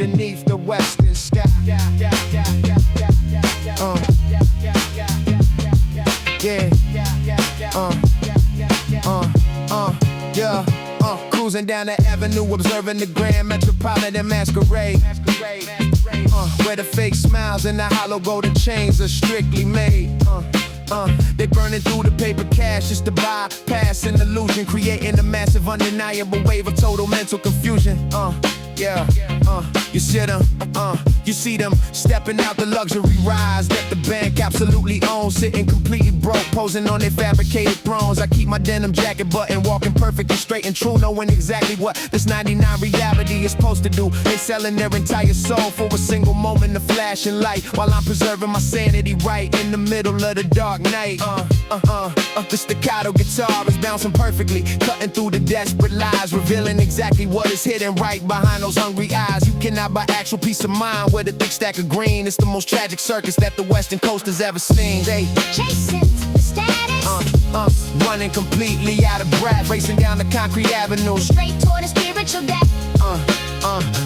underneath the western sky. Yeah. Cruising down the avenue, observing the grand metropolitan masquerade. Where the fake smiles and the hollow golden chains are strictly made. They burning through the paper cash just to bypass an illusion, creating a massive, undeniable wave of total mental confusion. You see them stepping out the luxury rides that the bank absolutely owns, sitting completely broke, posing on their fabricated thrones. I keep my denim jacket button, walking perfectly straight and true, knowing exactly what this 99 reality is supposed to do. They selling their entire soul for a single moment of flashing light, while I'm preserving my sanity right in the middle of the dark night. The staccato guitar is bouncing perfectly, cutting through the desperate lies, revealing exactly what is hidden right behind those hungry eyes. You cannot buy actual peace of mind with a thick stack of green. It's the most tragic circus that the Western Coast has ever seen. They chasing status, running completely out of breath, racing down the concrete avenue, straight toward a spiritual death.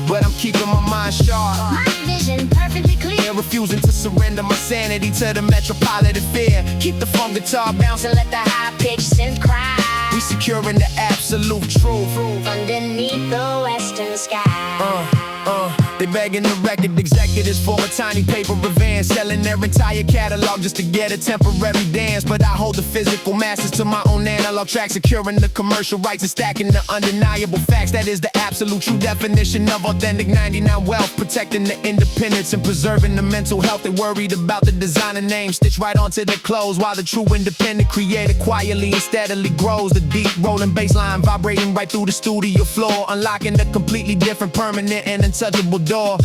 But I'm keeping my mind sharp, my vision perfectly clear, refusing to surrender my sanity to the metropolitan fear. Keep the funk guitar bouncing, let the high-pitched synth cry. We securing the absolute truth underneath the western sky. They begging the record executives for a tiny paper revenge, selling their entire catalog just to get a temporary dance. But I hold the physical masters to my own analog track, securing the commercial rights and stacking the undeniable facts. That is the absolute true definition of authentic 99 wealth, protecting the independence and preserving the mental health. They worried about the designer name stitched right onto their clothes, while the true independent creator quietly and steadily grows. The deep rolling bass line vibrating right through the studio floor, unlocking the completely different, permanent and untouchable door.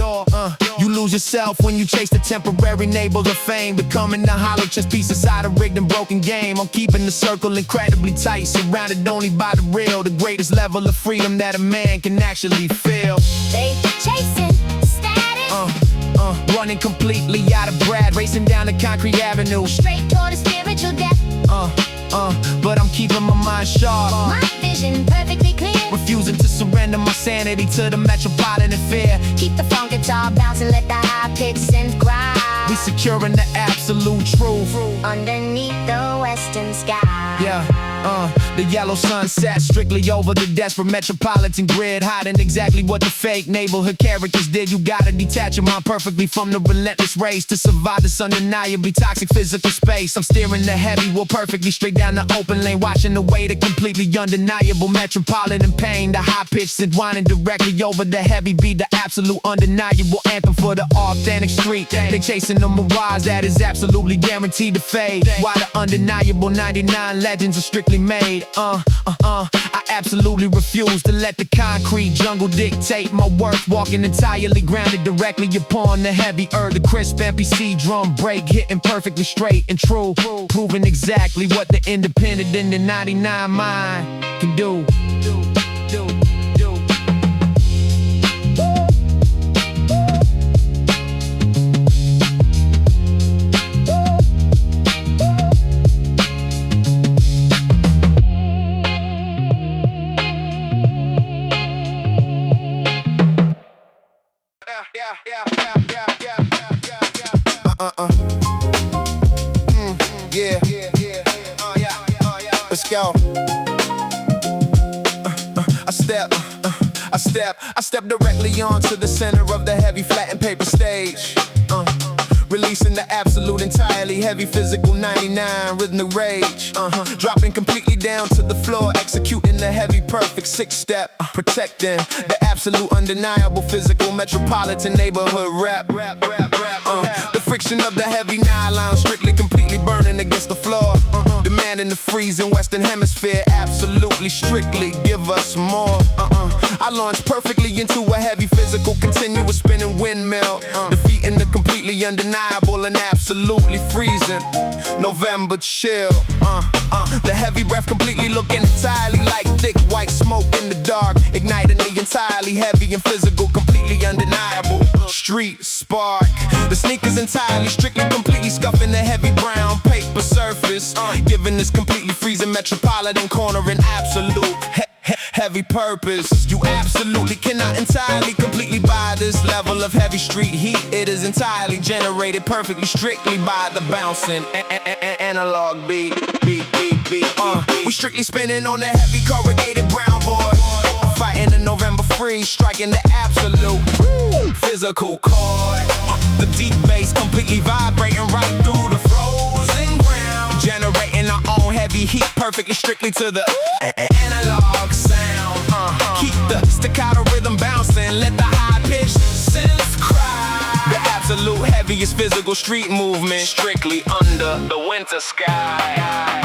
You lose yourself when you chase the temporary neighbors of fame, becoming the hollow chess piece inside a rigged and broken game. I'm keeping the circle incredibly tight, surrounded only by the real, the greatest level of freedom that a man can actually feel. They chasing status, running completely out of breath, racing down the concrete avenue, straight toward a spiritual death. But I'm keeping my mind sharp, my vision perfectly clear, refusing to surrender my sanity to the metropolitan fear. Keep the funk guitar bouncing, let the high-pitched synth cry. We securing the absolute truth underneath the western sky. The yellow sunset strictly over the desperate metropolitan grid, hiding exactly what the fake neighborhood characters did. You gotta detach your mind perfectly from the relentless race to survive this undeniably toxic physical space. I'm steering the heavy wheel perfectly straight down the open lane, watching the way to completely undeniable metropolitan pain. The high-pitched synth whining directly over the heavy beat, the absolute undeniable anthem for the authentic street. They chasing the mirage that is absolutely guaranteed to fade, while the undeniable 99 legends are strictly made. I absolutely refuse to let the concrete jungle dictate my worth, walking entirely grounded directly upon the heavy earth. The crisp MPC drum break hitting perfectly straight and true, proving exactly what the independent in the 99 mind can do. Let's go. I step directly onto the center of the heavy flattened paper stage, releasing the absolute entirely heavy physical 99 rhythmic rage, dropping completely down to the floor, executing the heavy perfect 6-step, protecting the absolute undeniable physical metropolitan neighborhood rap. The friction of the heavy nylon strictly completely burning against the floor, demanding the freezing western hemisphere absolutely strictly give us more. I launch perfectly into a heavy physical continuous spinning windmill, defeating the completely undeniable and absolutely freezing November chill. The heavy breath completely looking entirely like thick white smoke in the dark, igniting the entirely heavy and physical, completely undeniable street spark. The sneakers entirely strictly completely scuffing the heavy brown paper surface, giving this completely freezing metropolitan corner an absolute heavy heavy purpose. You absolutely cannot entirely completely buy this level of heavy street heat. It is entirely generated perfectly strictly by the bouncing analog beat. We strictly spinning on the heavy corrugated brown board, fighting the November freeze, striking the absolute physical chord. The deep bass completely vibrating right through the frozen ground, generating our own heavy heat perfectly strictly to the analog sound. Keep the staccato rhythm bouncing, let the high pitch synth cry. The absolute heaviest physical street movement, strictly under the winter sky.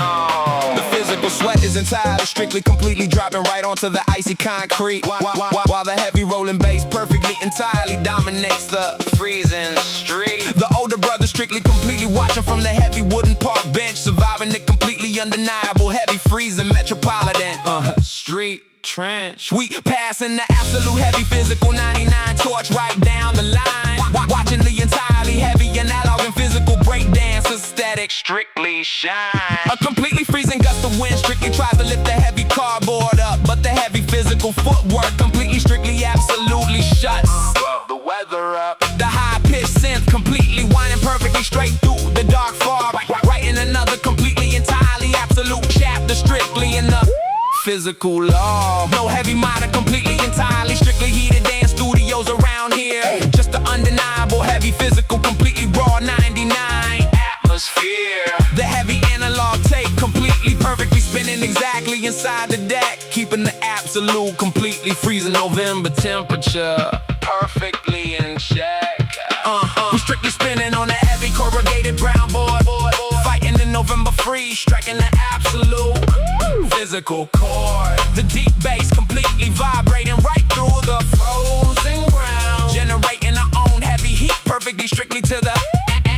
The physical sweat is entirely strictly completely dropping right onto the icy concrete, while the heavy rolling bass perfectly entirely dominates the freezing street. The older brother strictly completely watching from the heavy wooden park bench, surviving the completely undeniable heavy freezing metropolitan street trench. We passing the absolute heavy physical 99 torch right down the line, watching the entirely heavy analog and physical breakdance aesthetic strictly shine. A completely freezing gust of wind strictly tries to lift the heavy cardboard up, but the heavy physical footwork completely strictly absolutely shuts the weather up. The high pitched synth completely winding perfectly straight through the dark fog, writing another completely entirely absolute chapter strictly in the physical law. No heavy modern, completely entirely strictly heated dance studios around here. Just the undeniable heavy physical, completely raw 99 atmosphere. The heavy analog take completely perfectly spinning exactly inside the deck, keeping the absolute completely freezing November temperature perfectly in check. We're strictly spinning on the heavy corrugated brown board, fighting the November freeze, striking the absolute physical chord. The deep bass completely vibrating right through the frozen ground, generating our own heavy heat perfectly strictly to the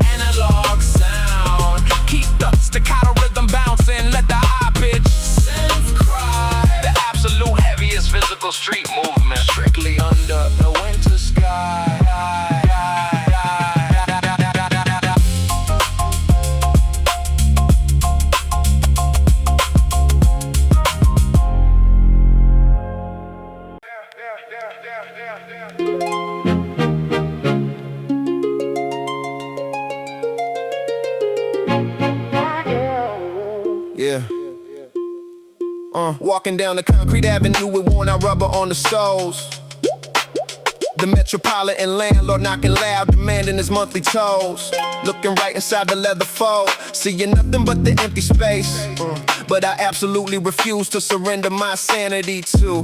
analog sound. Keep the staccato rhythm bouncing, let the high pitch synth cry. The absolute heaviest physical street movement, strictly under the winter sky. Yeah. Walking down the concrete avenue with worn out rubber on the soles. The metropolitan landlord knocking loud, demanding his monthly tolls. Looking right inside the leather fold, seeing nothing but the empty space. But I absolutely refuse to surrender my sanity to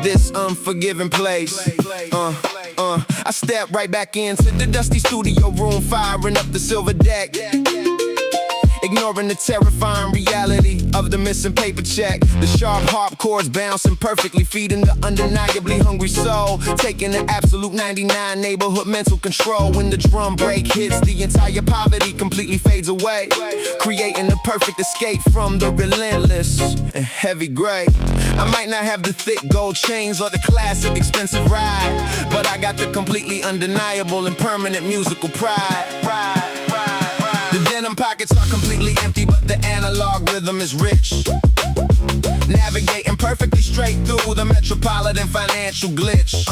this unforgiving place. I step right back into the dusty studio room, firing up the silver deck, ignoring the terrifying reality of the missing paper check. The sharp harp chords bouncing perfectly, feeding the undeniably hungry soul, taking the absolute 99 neighborhood mental control. When the drum break hits, the entire poverty completely fades away, creating the perfect escape from the relentless and heavy gray. I might not have the thick gold chains or the classic expensive ride, but I got the completely undeniable and permanent musical pride. The denim pockets are completely empty, but the analog rhythm is rich, navigating perfectly straight through the metropolitan financial glitch.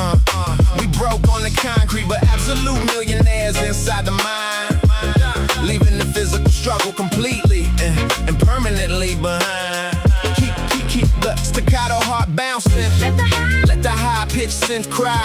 We broke on the concrete, but absolute millionaires inside the mind, leaving the physical struggle completely and permanently behind. Keep the staccato heart bouncing, let the high pitch synth cry.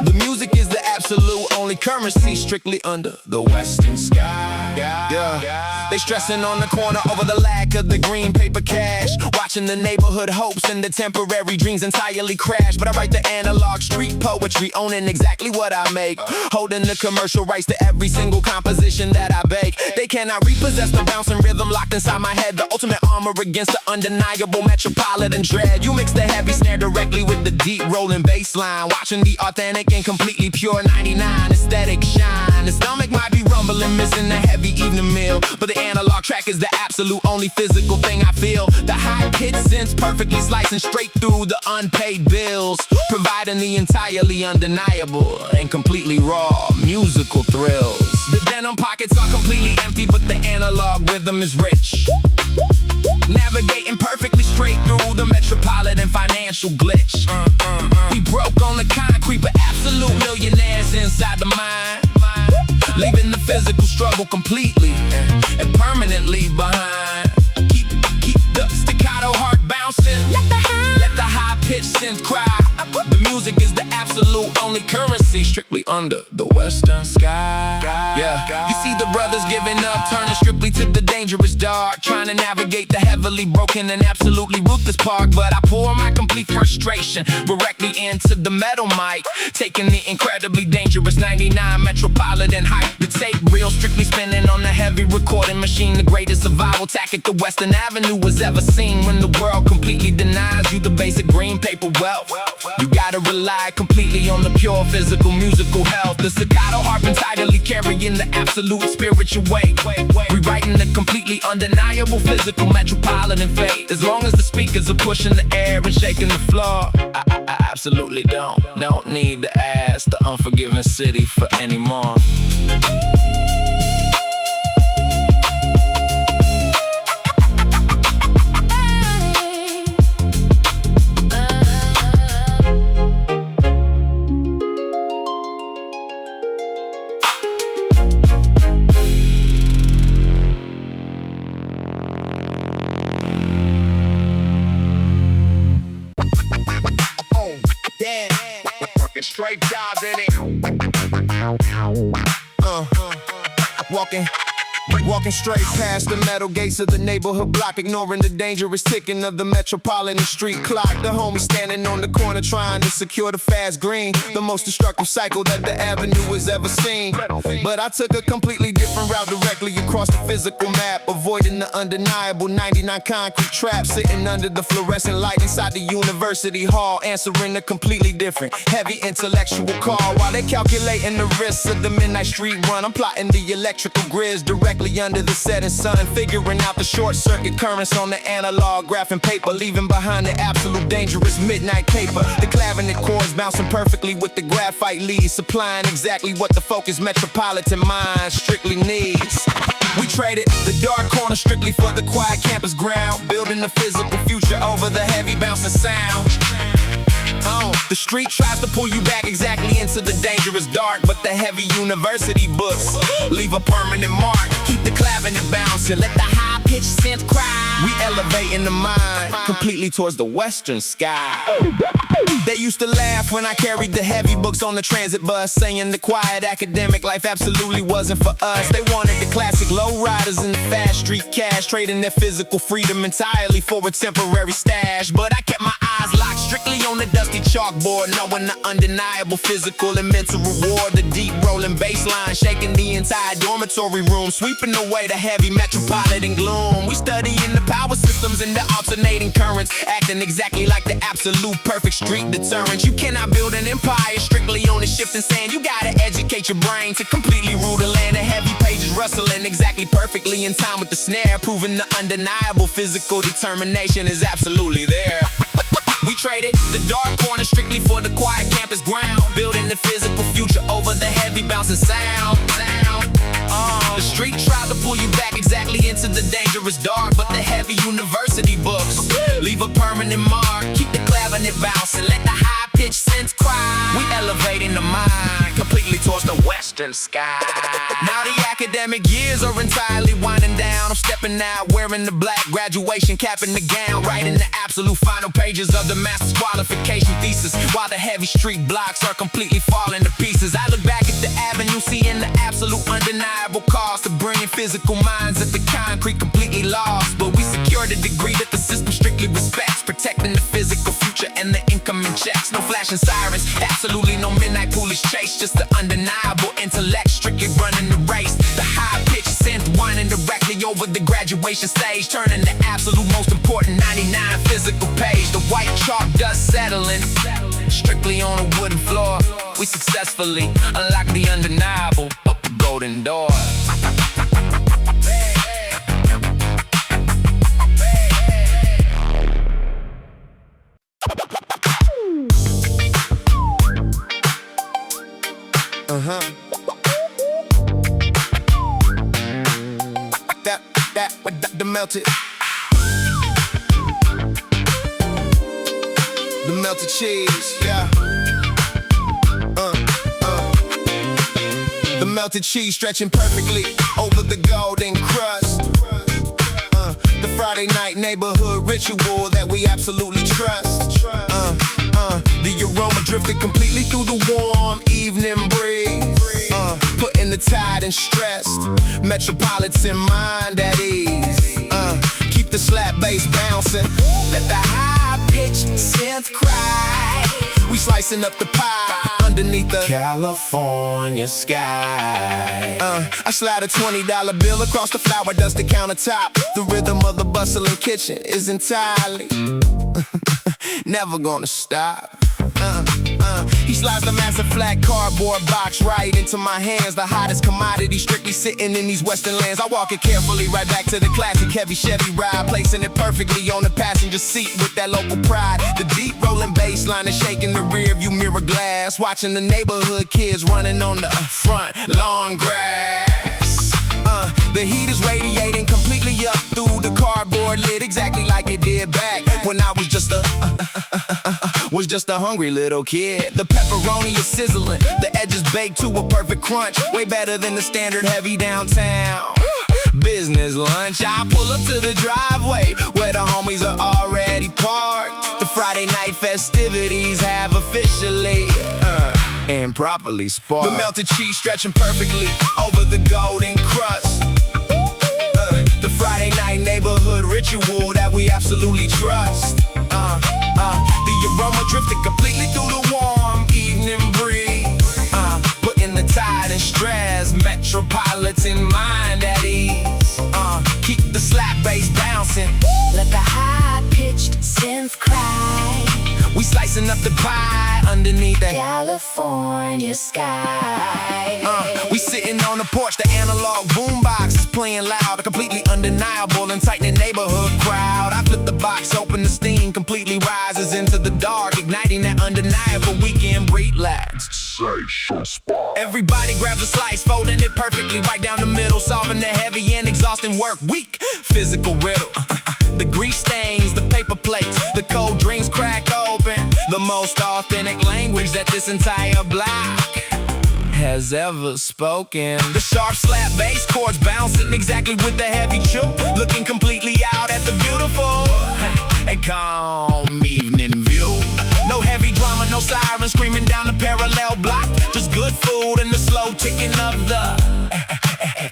The music is the absolute only currency, strictly under the western sky. Yeah. They stressing on the corner over the lack of the green paper cash, watching the neighborhood hopes and the temporary dreams entirely crash. But I write the analog street poetry, owning exactly what I make, holding the commercial rights to every single composition that I bake. They cannot repossess the bouncing rhythm locked inside my head, the ultimate armor against the undeniable metropolitan dread. You mix the heavy snare directly with the deep rolling bass line, watching the authentic and completely pure 99 aesthetic shine. The stomach might be rumbling, missing the heavy evening meal, but the analog track is the absolute only physical thing I feel. The high pitch synths perfectly slicing straight through the unpaid bills, providing the entirely undeniable and completely raw musical thrills. The denim pockets are completely empty, but the analog rhythm is rich, Navigating perfectly straight through the metropolitan financial glitch. We broke on the concrete, but absolute millionaires inside the mind, leaving the physical struggle completely and permanently behind. Keep the staccato heart bouncing. Let the high-pitched synth cry. The music is the absolute only currency, strictly under the western sky. Yeah, you see the brothers giving up, turning strictly to the dangerous dark, trying to navigate the heavily broken and absolutely ruthless park. But I pour my complete frustration directly into the metal mic, taking the incredibly dangerous 99 metropolitan hype. The tape reel strictly spinning on the heavy recording machine, the greatest survival tactic the Western Avenue was ever seen. When the world completely denies you the basic green paper wealth, you gotta rely completely on the pure physical musical health. The staccato harp entirely carrying the absolute spiritual weight, rewriting the completely undeniable physical metropolitan fate. As long as the speakers are pushing the air and shaking the floor, I absolutely don't need to ask the unforgiving city for any more. Straight jobs in it. Walking straight past the metal gates of the neighborhood block, ignoring the dangerous ticking of the metropolitan street clock. The homie standing on the corner trying to secure the fast green, the most destructive cycle that the avenue has ever seen. But I took a completely different route directly across the physical map, avoiding the undeniable 99 concrete trap, sitting under the fluorescent light inside the university hall, answering a completely different, heavy intellectual call. While they calculating the risks of the midnight street run, I'm plotting the electrical grids directly under the setting sun, figuring out the short circuit currents on the analog graphing paper, leaving behind the absolute dangerous midnight paper. The clavinet chords bouncing perfectly with the graphite leads, supplying exactly what the focused metropolitan mind strictly needs. We traded the dark corner strictly for the quiet campus ground, building the physical future over the heavy bouncing sound. The street tries to pull you back exactly into the dangerous dark, but the heavy university books leave a permanent mark. Keep the clavinet bouncing, let the high-pitched synth cry. We elevating the mind completely towards the western sky. They used to laugh when I carried the heavy books on the transit bus, saying the quiet academic life absolutely wasn't for us. They wanted the classic lowriders and the fast street cash, trading their physical freedom entirely for a temporary stash. But I kept my eyes locked strictly on the dusty chalkboard, knowing the undeniable physical and mental reward. The deep rolling bass line shaking the entire dormitory room, sweeping away the heavy metropolitan gloom. We studying the power systems and the alternating currents, acting exactly like the absolute perfect street deterrent. You cannot build an empire strictly on the shifting sand. You gotta educate your brain to completely rule the land. The heavy pages rustling exactly perfectly in time with the snare, proving the undeniable physical determination is absolutely there. We traded the dark corner strictly for the quiet campus ground, building the physical future over the heavy bouncing sound. The street tried to pull you back exactly into the dangerous dark, but the heavy university books leave a permanent mark. Keep the clavinet bouncing, let the high-pitched synth cry. We elevating the mind completely towards the western sky. Now the academic years are entirely winding down. I'm stepping out wearing the black graduation cap and the gown, writing the absolute final pages of the master's qualification thesis, while the heavy street blocks are completely falling to pieces. I look back at the avenue, seeing the absolute undeniable cost of bringing physical minds at the concrete completely lost. But we secured a degree that the system strictly respects, protecting the physical future and the incoming checks. No flashing sirens, absolutely no midnight foolish chase, just the undeniable intellect strictly running the race. The high-pitched synth whining directly over the graduation stage, turning the absolute most important 99 physical page. The white chalk dust settling strictly on a wooden floor. We successfully unlock the undeniable golden door. That the melted The melted cheese, yeah. The melted cheese stretching perfectly over the golden crust. The Friday night neighborhood ritual that we absolutely trust. The aroma drifted completely through the warm evening breeze. Putting the tide and stressed metropolitan mind at ease. Keep the slap bass bouncing. Let the high-pitched synth cry. We slicing up the pie underneath the California sky. I slide a $20 bill across the flour dusted countertop. The rhythm of the bustling kitchen is entirely never gonna stop. He slides the massive flat cardboard box right into my hands. The hottest commodity strictly sitting in these western lands. I walk it carefully right back to the classic heavy Chevy ride, placing it perfectly on the passenger seat with that local pride. The deep rolling bass line is shaking the rear view mirror glass, watching the neighborhood kids running on the front lawn grass. The heat is radiating completely up through the cardboard lid, exactly like it did back when I was just a hungry little kid. The pepperoni is sizzling, the edges baked to a perfect crunch, way better than the standard heavy downtown business lunch. I pull up to the driveway where the homies are already parked. The Friday night festivities have officially and properly sparked. The melted cheese stretching perfectly over the golden crust. The Friday night neighborhood ritual that we absolutely trust. The aroma drifted completely through the warm evening breeze. Putting the tide and stress metropolitan mind at ease. Keep the slap bass bouncing. Let the high-pitched synth cry. We slicing up the pie underneath the California sky. We sitting on the porch, the analog boombox is playing loud, a completely undeniable and tight-knit neighborhood crowd. I flip the box open, the steam completely rises into the dark, igniting that undeniable weekend relax. Everybody grabs a slice, folding it perfectly right down the middle, solving the heavy and exhausting work week. Physical riddle, the grease stains, the paper plates, the cold drinks crack open. The most authentic language that this entire block has ever spoken. The sharp slap bass chords bouncing exactly with the heavy choke, looking completely out at the beautiful and calm evening view. No heavy drama, no sirens screaming down the parallel block, just good food and the slow ticking of the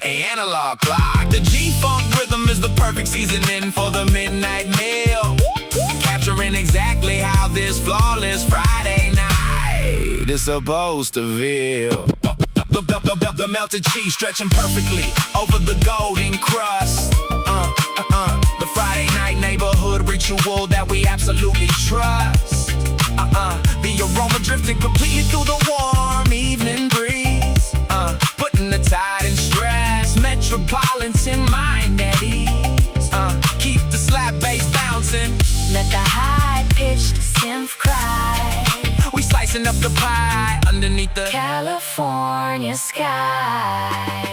analog clock. The G-funk rhythm is the perfect seasoning for the midnight meal, capturing exactly how this flawless Friday night is supposed to feel. The melted cheese stretching perfectly over the golden crust. The Friday night neighborhood ritual that we absolutely trust. The aroma drifting completely through the warm evening breeze. Putting the tide and stress metropolitan mind at ease. Keep the slap bass bouncing. Let the high-pitched synth cry. We slicing up the pie underneath the California sky.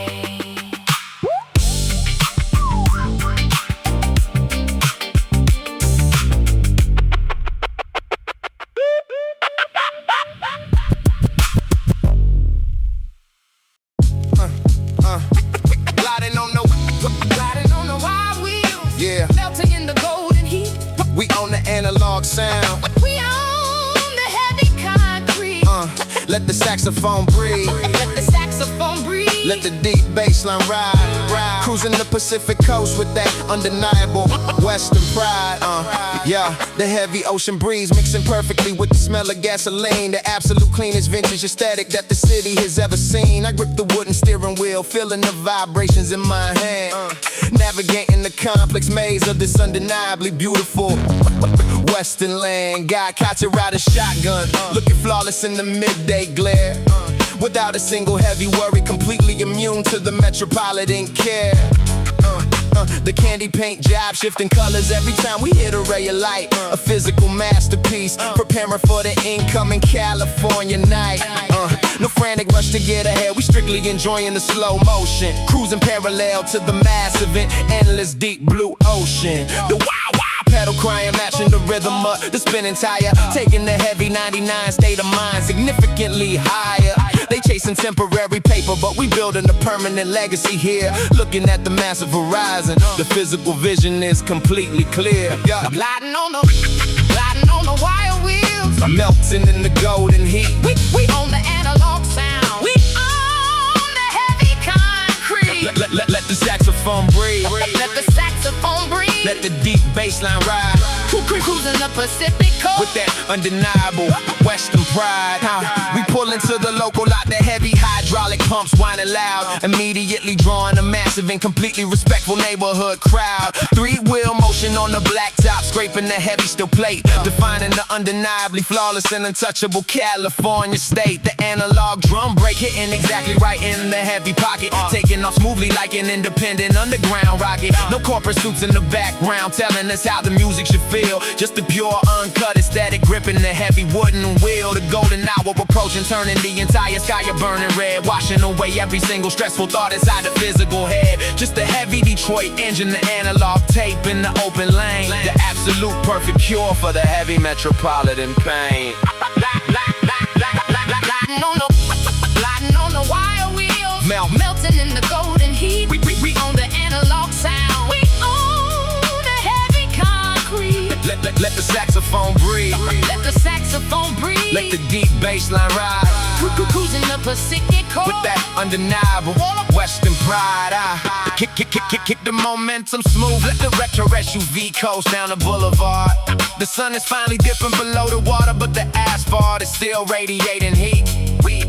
Gliding on the wild wheels. Yeah. Melting in the golden heat. We own the analog sound. We own the heavy concrete. Let the saxophone breathe. Let the saxophone breathe. Let the deep bassline ride. Cruising the Pacific coast with that undeniable western pride. Yeah, the heavy ocean breeze mixing perfectly with the smell of gasoline. The absolute cleanest vintage aesthetic that the city has ever seen. I grip the wooden steering wheel, feeling the vibrations in my hand. Navigating the complex maze of this undeniably beautiful western land. Guy caught it riding shotgun, looking flawless in the midday glare. Without a single heavy worry, completely immune to the metropolitan care. The candy paint job shifting colors every time we hit a ray of light. A physical masterpiece, preparing for the incoming California night. No frantic rush to get ahead, we strictly enjoying the slow motion. Cruising parallel to the massive and endless deep blue ocean. The wild, wild pedal crying, matching the rhythm of the spinning tire, taking the heavy 99 state of mind significantly higher. They chasing temporary paper, but we building a permanent legacy here. Looking at the massive horizon, the physical vision is completely clear. I'm gliding on the wire wheels, I'm melting in the golden heat. We own the analog sound, we own the heavy concrete. Let the saxophone breathe. Let the saxophone breathe. Let the deep bass line ride. Cruising the Pacific coast with that undeniable Western pride. We pull into the local lot, the heavy hydraulic pumps whining loud, immediately drawing a massive and completely respectful neighborhood crowd. Three-wheel motion on the blacktop, scraping the heavy steel plate, defining the undeniably flawless and untouchable California state. The analog drum break hitting exactly right in the heavy pocket, taking off smoothly like an independent underground rocket. No corporate suits in the background telling us how the music should feel. Just the pure, uncut aesthetic, gripping the heavy wooden wheel. The golden hour approaching, turning the entire sky a burning red, washing away every single stressful thought inside the physical head. Just the heavy Detroit engine, the analog tape in the open lane, the absolute perfect cure for the heavy metropolitan pain. Gliding on the wire wheels, melting in the golden heat. We own the analog sound, we own the heavy concrete. Let the saxophone breathe. Let the saxophone breathe. Let the deep bass line ride. Cruising the Pacific coast with that undeniable Western pride. Kick the momentum smooth. Let the retro SUV coast down the boulevard. The sun is finally dipping below the water, but the asphalt is still radiating heat. We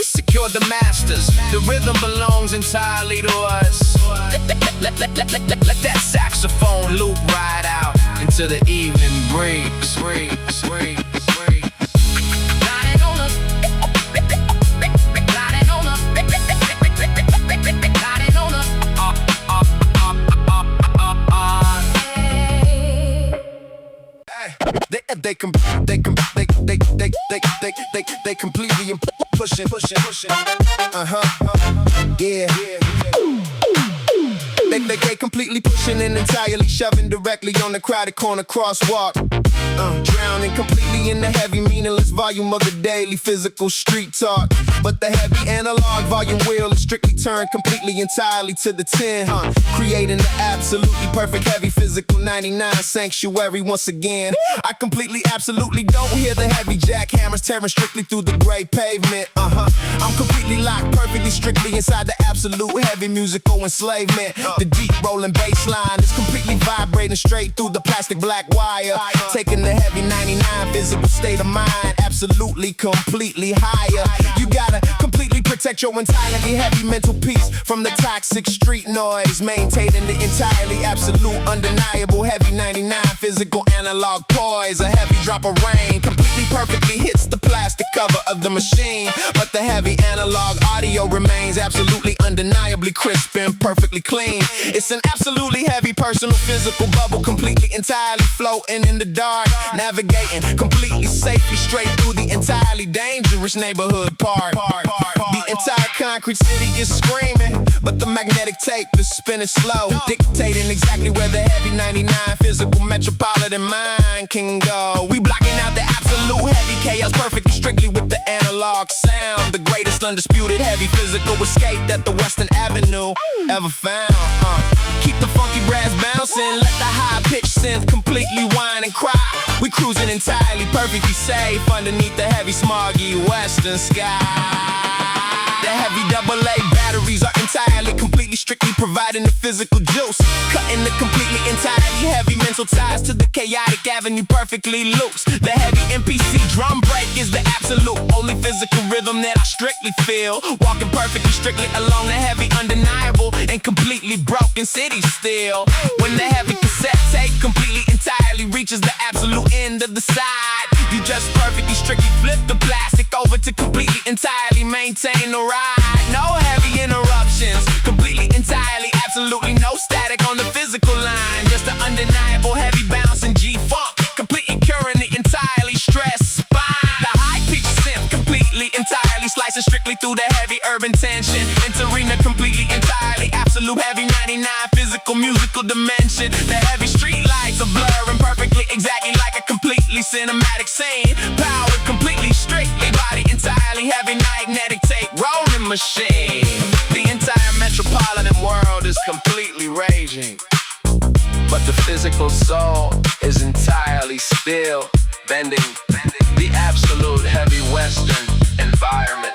secure the masters. The rhythm belongs entirely to us. Let that saxophone loop ride out into the evening breeze. Gliding on the They completely pushing. Yeah. They completely pushing and entirely shoving directly on the crowded corner crosswalk. Drowning completely in the heavy, meaningless volume of the daily physical street talk. But the heavy analog volume wheel is strictly turned completely entirely to the 10. Creating the absolutely perfect heavy physical 99 sanctuary once again. I completely, absolutely don't hear the heavy jackhammers tearing strictly through the gray pavement. I'm completely locked perfectly strictly inside the absolute heavy musical enslavement. The deep rolling bass line is completely vibrating straight through the plastic black wire, taking the heavy 99 physical state of mind absolutely completely higher. You gotta completely protect your entirely heavy mental peace from the toxic street noise, maintaining the entirely absolute undeniable heavy 99 physical analog poise. A heavy drop of rain completely perfectly hits the plastic cover of the machine, but the heavy analog audio remains absolutely undeniably crisp and perfectly clean. It's an absolutely heavy personal physical bubble, completely entirely floating in the dark, navigating completely safely straight through the entirely dangerous neighborhood park. The entire concrete city is screaming, but the magnetic tape is spinning slow, dictating exactly where the heavy 99 physical metropolitan mind can go. We blocking out the absolute heavy chaos perfectly strictly with the analog sound, the greatest undisputed heavy physical escape that the Western Avenue ever found. Keep the funky brass bouncing, let the high-pitched synth completely whine and cry. We cruising entirely perfectly safe underneath the heavy smoggy western sky. The heavy AA batteries are entirely completely strictly providing the physical juice, cutting the completely entirely heavy mental ties to the chaotic avenue perfectly loose. The heavy MPC drum break is the absolute only physical rhythm that I strictly feel, walking perfectly strictly along the heavy undeniable and completely broken city still. When the heavy cassette tape completely entirely reaches the absolute end of the side, you just perfectly strictly flip the plastic over to completely entirely maintain the ride. No heavy interruptions, completely entirely absolutely no static on the physical line, just an undeniable heavy bounce in G-funk, completely curing the entirely stressed spine. The high-pitched synth completely entirely slicing strictly through the heavy urban tension, entering the completely entirely absolute heavy 99 physical musical dimension. The heavy street lights paints a blur and perfectly, exactly like a completely cinematic scene. Powered completely, strictly body entirely heavy magnetic tape rolling machine. The entire metropolitan world is completely raging, but the physical soul is entirely still bending. The absolute heavy western environment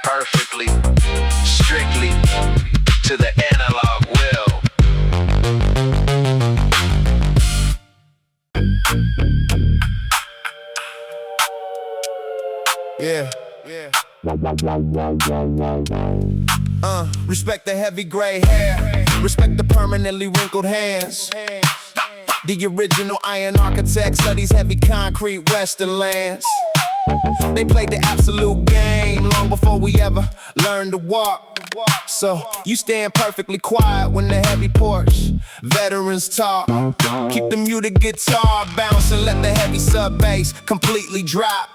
perfectly, strictly to the analog will. Yeah. Respect the heavy gray hair, respect the permanently wrinkled hands. The original iron architects of these heavy concrete western lands. They played the absolute game long before we ever learned to walk. So you stand perfectly quiet when the heavy porch veterans talk. Keep the muted guitar bouncing, let the heavy sub bass completely drop.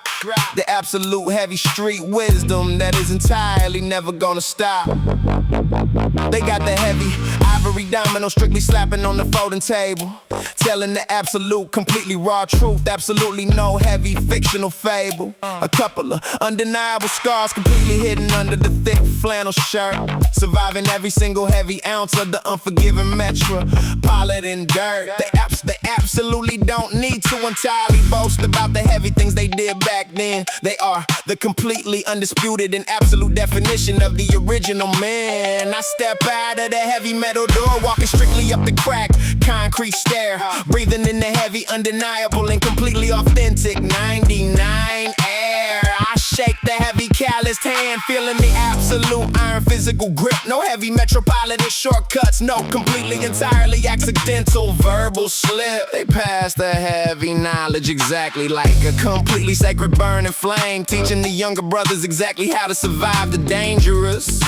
The absolute heavy street wisdom that is entirely never gonna stop. They got the heavy ivory domino strictly slapping on the folding table, telling the absolute completely raw truth, absolutely no heavy fictional fable. A couple of undeniable scars completely hidden under the thick flannel shirt, surviving every single heavy ounce of the unforgiving metropolitan dirt. They absolutely don't need to entirely boast about the heavy things they did back then. They are the completely undisputed and absolute definition of the original man. I step out of the heavy metal door, walking strictly up the crack concrete stair, breathing in the heavy, undeniable and completely authentic 99 air. I shake the heavy calloused hand, feeling the absolute iron physical grip. No heavy metropolitan shortcuts, no completely entirely accidental verbal slip. They pass the heavy knowledge exactly like a completely sacred burning flame, teaching the younger brothers exactly how to survive the dangerous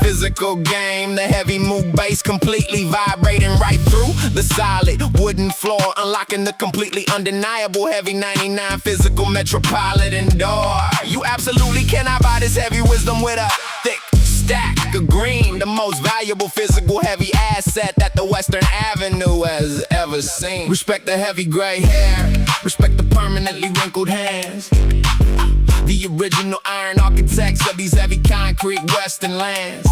physical game. The heavy move bass completely vibrating right through the solid wooden floor, unlocking the completely undeniable heavy 99 physical metropolitan door. You absolutely cannot buy this heavy wisdom with a thick stack of green, the most valuable physical heavy asset that the Western Avenue has ever seen. Respect the heavy gray hair, respect the permanently wrinkled hands. The original iron architects of these heavy concrete western lands.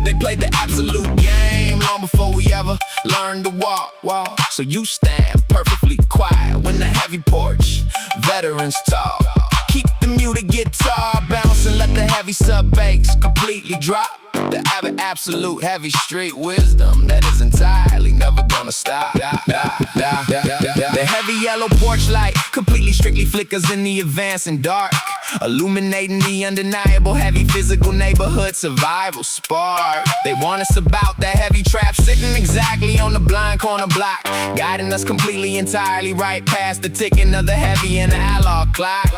They played the absolute game long before we ever learned to walk. So you stand perfectly quiet when the heavy porch veterans talk. Keep the muted guitar bouncing, let the heavy sub bass completely drop. The absolute heavy street wisdom that is entirely never gonna stop. The heavy yellow porch light completely strictly flickers in the advancing dark, illuminating the undeniable heavy physical neighborhood survival spark. They want us about that heavy trap sitting exactly on the blind corner block, guiding us completely entirely right past the ticking of the heavy and the analog clock.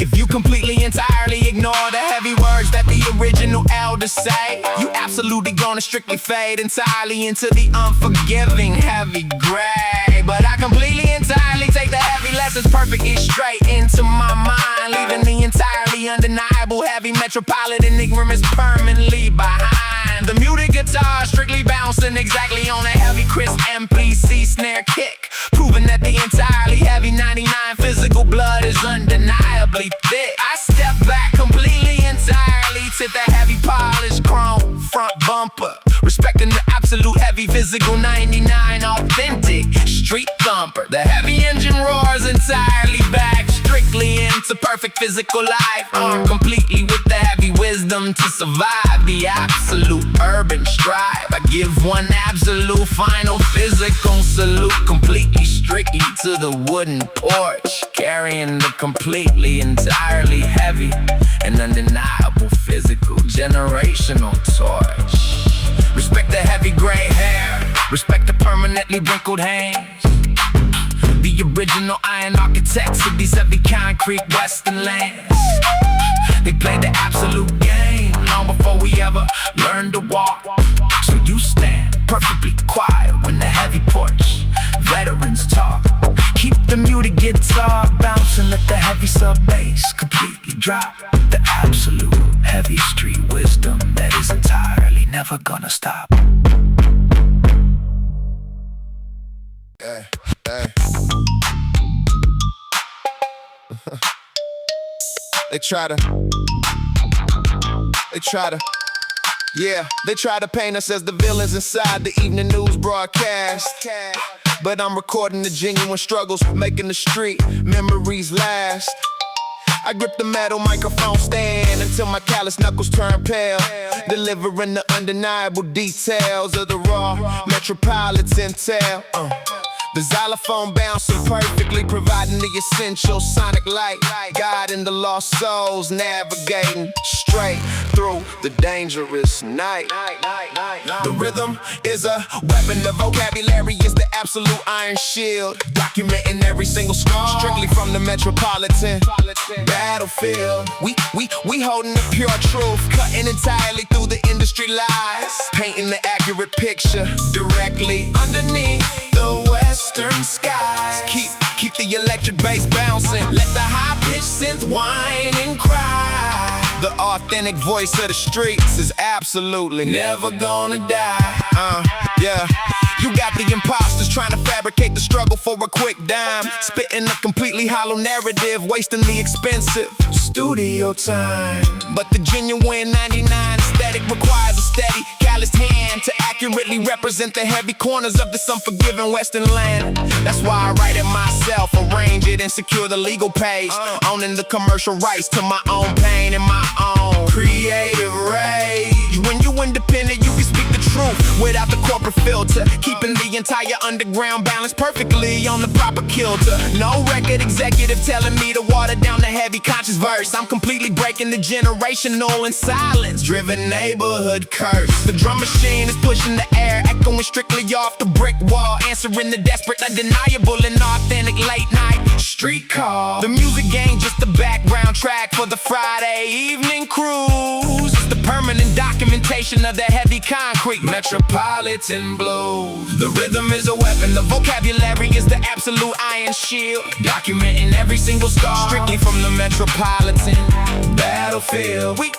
If you completely entirely ignore the heavy words that the original elders say, you absolutely gonna strictly fade entirely into the unforgiving heavy gray. But I completely entirely take the heavy lessons perfectly straight into my mind, leaving the entirely undeniable heavy metropolitan ignorance permanently behind. The muted guitar strictly bouncing exactly on a heavy crisp MPC snare kick, proving that the entirely heavy 99 physical blood is undeniably thick. I step back completely entirely to the heavy polished chrome front bumper, respecting the absolute heavy physical 99 authentic street thumper. The heavy engine roars entirely back strictly into perfect physical life, armed completely with the heavy wisdom to survive the absolute urban strive. I give one absolute final physical salute, completely strictly to the wooden porch, carrying the completely entirely heavy and undeniable physical generational torch. Respect the heavy gray hair, respect the permanently wrinkled hands. The original iron architects of these heavy concrete western lands. They played the absolute game long before we ever learned to walk. So you stand perfectly quiet when the heavy porch veterans talk. Keep the muted guitar bouncing, let the heavy sub bass completely drop. The absolute heavy street wisdom that is entirely. never gonna stop. Hey, hey. They try to, they try to paint us as the villains inside the evening news broadcast. But I'm recording the genuine struggles, making the street memories last. I grip the metal microphone stand until my callous knuckles turn pale, delivering the undeniable details of the raw metropolitan tale. The xylophone bouncing perfectly, providing the essential sonic light, guiding the lost souls, navigating straight through the dangerous night. The rhythm is a weapon, the vocabulary is the absolute iron shield, documenting every single scar, strictly from the metropolitan battlefield. We holding the pure truth, cutting entirely through the industry lies, painting the accurate picture directly underneath the western skies. Keep the electric bass bouncing, let the high-pitched synth whine and cry. The authentic voice of the streets is absolutely never gonna die. Yeah. You got the imposters trying to fabricate the struggle for a quick dime, spitting a completely hollow narrative, wasting the expensive studio time. But the genuine 99 aesthetic requires a steady, calloused hand to accurately represent the heavy corners of this unforgiving western land. That's why I write it myself, arrange it and secure the legal page, owning the commercial rights to my own pain and my own creative rage. When you independent, you can speak the truth without the corporate filter, keeping the entire underground balance perfectly on the proper kilter. No record executive telling me to water down the heavy conscious verse. I'm completely breaking the generational and silence-driven neighborhood curse. The drum machine is pushing the air, echoing strictly off the brick wall, answering the desperate, undeniable, and authentic late-night street call. The music ain't just the background track for the Friday evening cruise. It's the permanent documentation of the heavy concrete metropolitan blues. The rhythm is a weapon, the vocabulary is the absolute iron shield, documenting every single scar, strictly from the metropolitan battlefield. We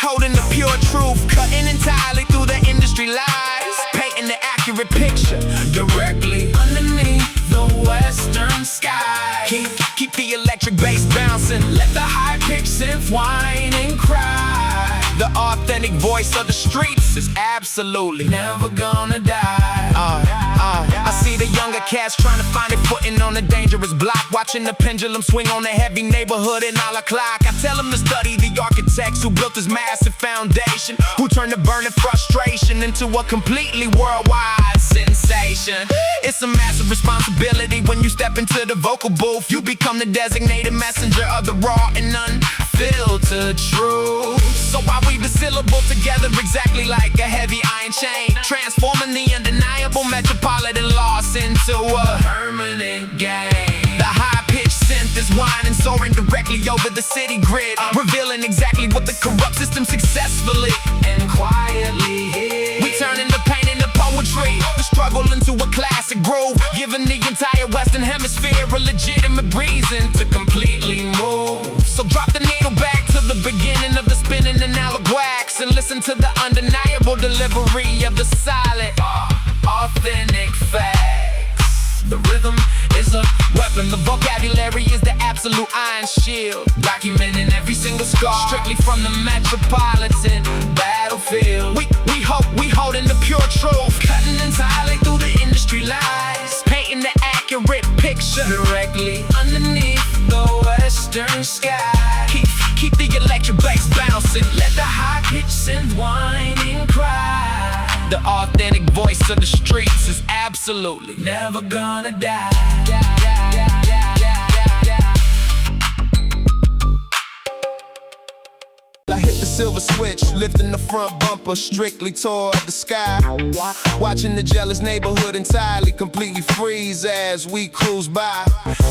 holding the pure truth, cutting entirely through the industry lies, painting the accurate picture directly underneath the western sky. Keep the electric bass bouncing, let the high-pitched synth whine and cry. The authentic voice of the streets is absolutely never gonna die. I see the younger cats trying to find their footing on a dangerous block, watching the pendulum swing on the heavy neighborhood and all o'clock. I tell them to study the architects who built this massive foundation, who turned the burning frustration into a completely worldwide sensation. It's a massive responsibility when you step into the vocal booth. You become the designated messenger of the raw and unfiltered truth. So I weave the syllable together exactly like a heavy iron chain, transforming the undeniable metropolitan loss into a permanent gain. The high-pitched synth is whining, soaring directly over the city grid, revealing exactly what the corrupt system successfully and quietly hid. We turning the pain into poetry, the struggle into a classic groove, giving the entire Western Hemisphere a legitimate reason to completely move. So drop the needle back to the beginning of the spinning analog wax, and listen to the undeniable delivery of the solid, authentic facts. The rhythm is a weapon, the vocabulary is the absolute iron shield, documenting every single scar, strictly from the metropolitan battlefield. We holding the pure truth, cutting entirely through the industry lies, painting the accurate picture directly underneath the western sky. Keep the electric bass bouncing, let the high-pitched synth whine and cry. The authentic voice of the streets is absolutely never gonna die. I hit the silver switch, lifting the front bumper strictly toward the sky, watching the jealous neighborhood entirely completely freeze as we cruise by.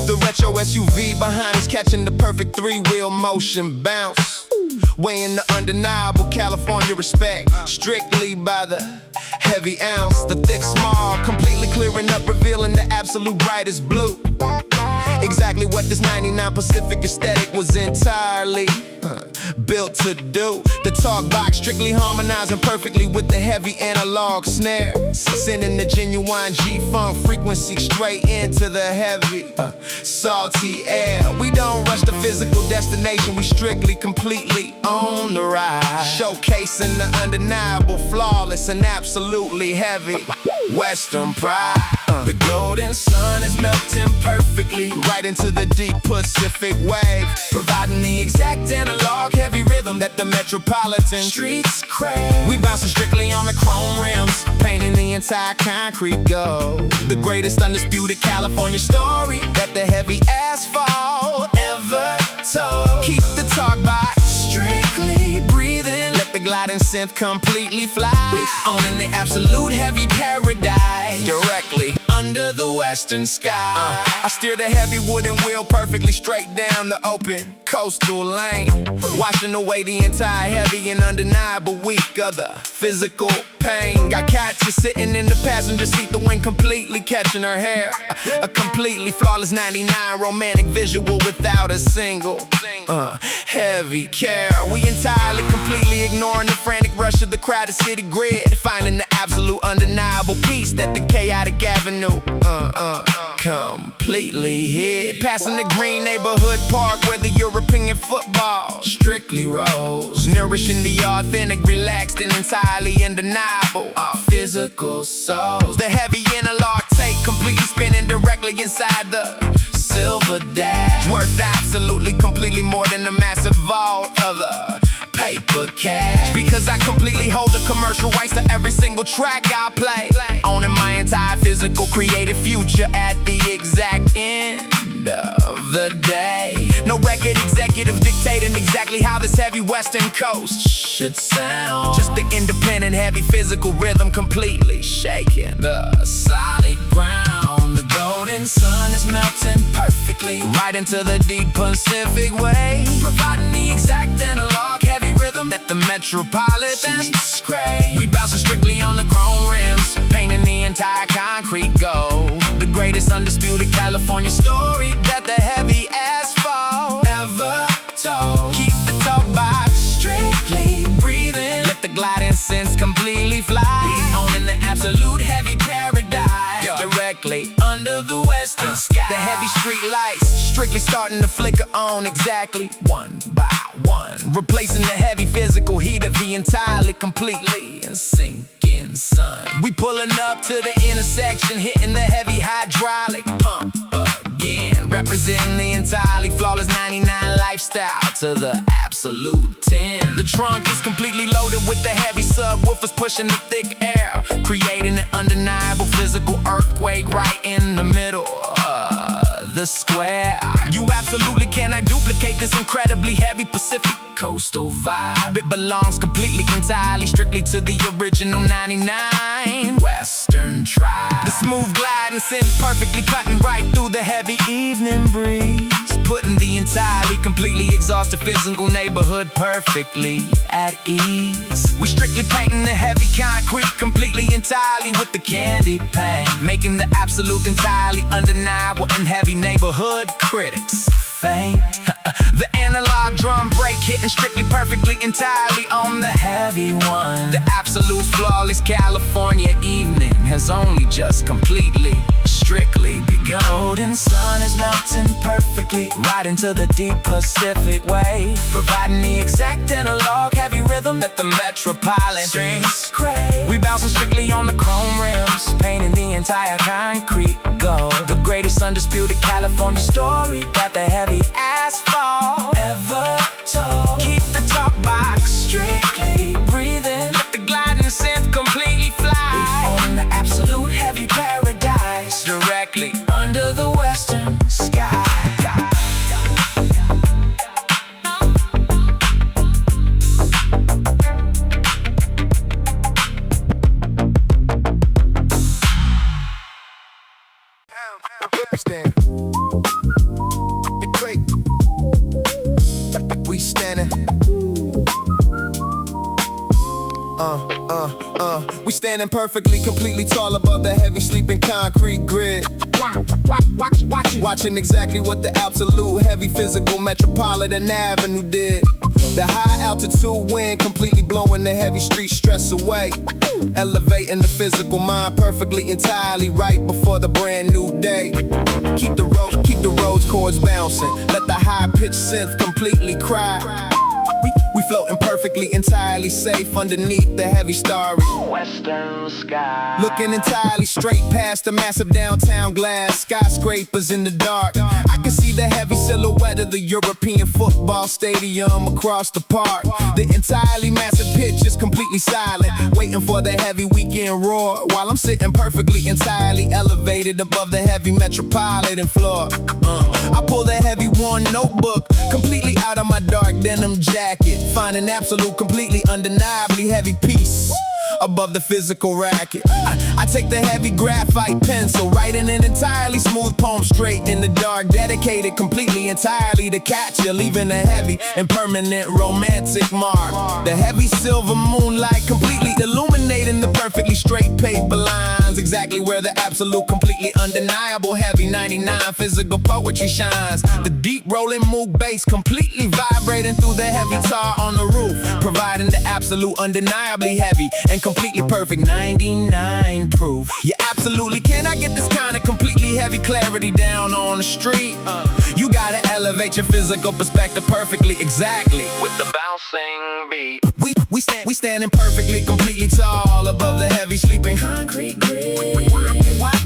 The retro SUV behind us catching the perfect three-wheel motion bounce, weighing the undeniable California respect, strictly by the heavy ounce. The thick smog completely clearing up, revealing the absolute brightest blue, exactly what this 99 Pacific aesthetic was entirely built to do. The talk box strictly harmonizing perfectly with the heavy analog snare, sending the genuine G-funk frequency straight into the heavy, salty air. We don't rush the physical destination, we strictly, completely on the ride, showcasing the undeniable, flawless, and absolutely heavy Western pride. The golden sun is melting perfectly right into the deep Pacific wave, providing the exact analog heavy rhythm that the metropolitan streets crave. We bouncing strictly on the chrome rims, painting the entire concrete gold. The greatest undisputed California story that the heavy asphalt ever told. Keep the talk box strictly breathing, let the gliding synth completely fly, owning the absolute heavy paradise directly under the western sky. I steer the heavy wooden wheel perfectly straight down the open coastal lane, washing away the entire heavy and undeniable week of the physical pain. Got Katya sitting in the passenger seat, the wind completely catching her hair. A completely flawless 99 romantic visual without a single heavy care. We entirely, completely ignoring the frantic rush of the crowded city grid, finding the absolute undeniable peace that the chaotic avenue completely hid. Passing the green neighborhood park where the European football strictly rolls, nourishing the authentic, relaxed, and entirely undeniable physical souls. The heavy analog tape completely spinning directly inside the silver dash, worth absolutely, completely more than the massive vault of the paper cash. Because I completely hold the commercial rights to every single track I play, owning my entire physical creative future at the exact end of the day. No record executive dictating exactly how this heavy western coast should sound. Just the independent heavy physical rhythm completely shaking the solid ground. The golden sun is melting perfectly right into the deep Pacific wave, providing the exact analog heavy rhythm that the metropolitans crave. We bouncing strictly on the chrome rims, painting the entire concrete gold. The greatest undisputed California story that the heavy asphalt ever told. Keep the talk box strictly breathing, let the gliding synths completely fly, owning the absolute heavy paradise directly under the western sky. The heavy street lights strictly starting to flicker on exactly one by one, replacing the heavy physical heat of the entirely, completely and sinking sun. We pulling up to the intersection, hitting the heavy hydraulic pump again, representing the entirely flawless 99 lifestyle to the absolute 10. The trunk is completely loaded with the heavy subwoofers pushing the thick air, creating an undeniable physical earthquake right in the middle of the square. You absolutely cannot duplicate this incredibly heavy Pacific coastal vibe. It belongs completely, entirely, strictly to the original 99 Western tribe. The smooth glide and synth perfectly cutting right through the heavy evening breeze, putting the entirely, completely exhausted physical neighborhood perfectly at ease. We strictly painting the heavy concrete completely, entirely with the candy paint, making the absolute, entirely undeniable and heavy neighborhood critics faint. The analog drum break hitting strictly, perfectly, entirely on the heavy one. The absolute flawless California evening has only just completely, strictly begun. Golden sun is melting perfectly right into the deep Pacific wave, providing the exact analog heavy rhythm that the metropolitan strings crave. We bouncing strictly on the chrome rims, painting the entire concrete gold. The greatest undisputed California story that the heavy asphalt ever told. Keep the talk box strictly breathing, let the gliding synth completely fly, on the absolute heavy paradise directly under the western sky. We standing. We standing perfectly, completely tall above the heavy sleeping concrete grid. Watching exactly what the absolute heavy physical Metropolitan Avenue did. The high altitude wind completely blowing the heavy street stress away. Elevating the physical mind perfectly, entirely right before the brand new day. Keep the roads chords bouncing. Let the high pitched synth completely cry. We floating perfectly, entirely safe underneath the heavy starry western sky. Looking entirely straight past the massive downtown glass skyscrapers in the dark. I can see the heavy silhouette of the European football stadium across the park. The entirely massive pitch is completely silent, waiting for the heavy weekend roar, while I'm sitting perfectly entirely elevated above the heavy metropolitan floor. I pull the heavy worn notebook completely out of my dark denim jacket, find an absolute, completely undeniably heavy piece above the physical racket. I take the heavy graphite pencil, writing an entirely smooth poem straight in the dark, dedicated completely entirely to catch you, leaving a heavy and permanent romantic mark. The heavy silver moonlight completely illuminating the perfectly straight paper lines, exactly where the absolute, completely undeniable heavy 99 physical poetry shines. The deep rolling moog bass completely vibrating through the heavy tar on the roof, providing the absolute, undeniably heavy and completely perfect 99 proof. You absolutely cannot get this kind of completely heavy clarity down on the street. You gotta elevate your physical perspective perfectly, exactly with the bouncing beat. We standing perfectly, completely tall above the heavy sleeping concrete grid,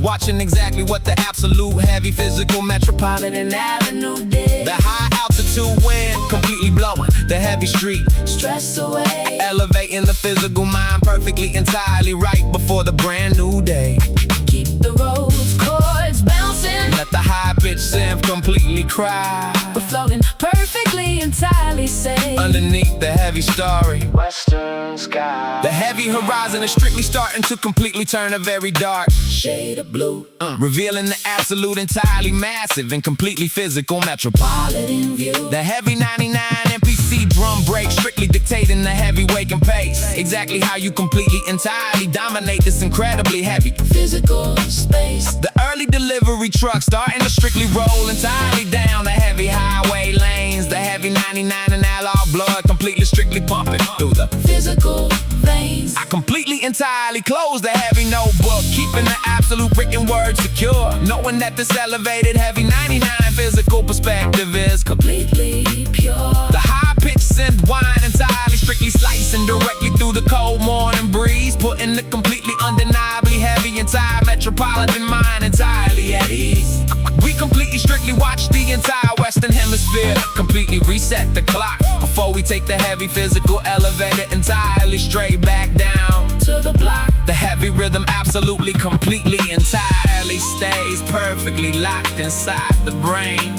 watching exactly what the absolute heavy physical Metropolitan Avenue did. The high altitude wind completely blowing the heavy street stress away, elevating the physical mind perfectly, entirely right before the brand new day. Keep the roads chords bouncing, let the high pitched synth completely cry. We're floating perfectly, entirely safe underneath the heavy starry western sky. The heavy horizon is strictly starting to completely turn a very dark shade of blue, revealing the absolute, entirely massive and completely physical metropolitan view. The heavy 99 MPC drum break strictly dictating the heavy waking pace, exactly how you completely, entirely dominate this incredibly heavy physical space. The early delivery truck starting to strictly roll entirely down the heavy highway lanes. The heavy 99 and alloy blood completely strictly pumping through the physical veins. I completely, entirely close the heavy notebook, keeping the absolute written word secure, knowing that this elevated heavy 99 physical perspective is completely pure. The high-pitched synth whine entirely strictly slicing directly through the cold morning breeze, putting the completely undeniably heavy entire metropolitan mind entirely at ease. We completely strictly watch the entire western hemisphere completely reset the clock before we take the heavy physical elevator entirely straight back down to the block. The heavy rhythm absolutely, completely, entirely stays perfectly locked inside the brain,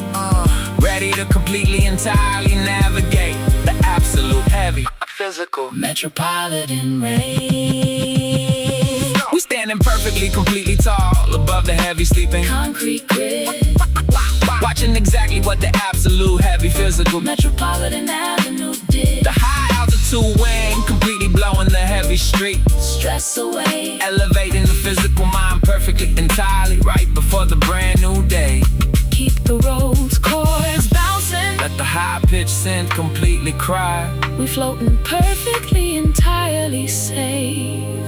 ready to completely, entirely navigate the absolute heavy physical metropolitan range. We standing perfectly, completely tall above the heavy sleeping concrete grid, watching exactly what the absolute heavy physical Metropolitan Avenue did. The high altitude wind completely blowing the heavy street stress away, elevating the physical mind perfectly, entirely right before the brand new day. Keep the roads chords bouncing, let the high pitched synth completely cry. We floating perfectly, entirely safe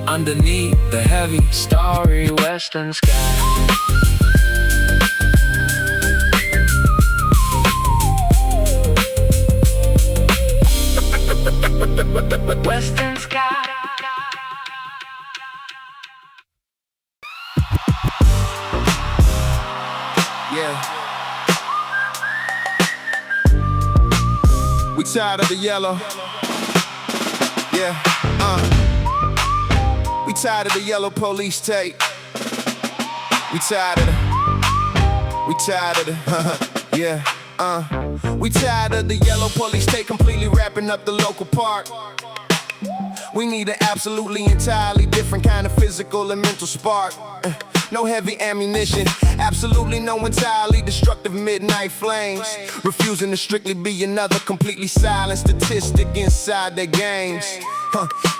underneath the heavy starry western sky. Western sky. Yeah. We tired of the yellow. Yeah. We tired of the yellow police tape. We tired of the yeah. We tired of the yellow police tape completely wrapping up the local park. We need an absolutely, entirely different kind of physical and mental spark. No heavy ammunition, absolutely no entirely destructive midnight flames, refusing to strictly be another completely silent statistic inside their games.